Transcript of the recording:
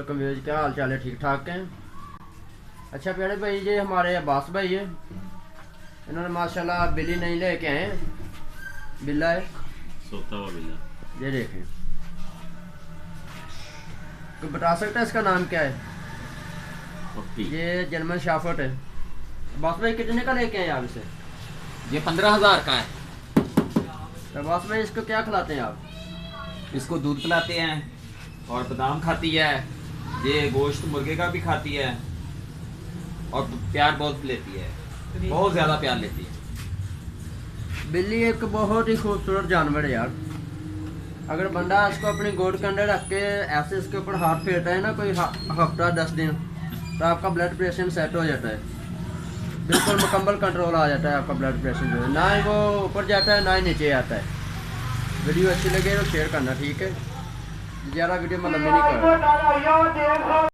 Welcome views, क्या हाल चाल है? ठीक ठाक हैं? अच्छा प्यारे भाई, ये हमारे अब्बास भाई है, इन्होंने माशाल्लाह बिल्ली नहीं लेके आए, बिल्ला है, सोता हुआ बिल्ला। ये देखें। तो बता सकते हैं इसका नाम क्या है? पप्पी। ये जर्मन शाफट है। अब्बास भाई कितने का लेके आए आप इसे? ये 15,000 का है। तो अब्बास भाई इसको क्या खिलाते हैं आप? इसको दूध पिलाते हैं और बादाम खाती है। ये गोश्त मुर्गे का भी खाती है और प्यार बहुत लेती है, बहुत ज्यादा प्यार लेती है। बिल्ली एक बहुत ही खूबसूरत जानवर है यार। अगर बंदा इसको अपनी गोद के अंदर रख के ऐसे इसके ऊपर हाथ फेरता है ना कोई हफ्ता 10 दिन, तो आपका ब्लड प्रेशर सेट हो जाता है, बिल्कुल मुकम्मल कंट्रोल आ जाता है आपका ब्लड प्रेशर जो है, ना ही वो ऊपर जाता है ना ही नीचे आता है। वीडियो अच्छी लगे तो शेयर करना, ठीक है? ज़्यादा वीडियो में लंबी नहीं कर रहा।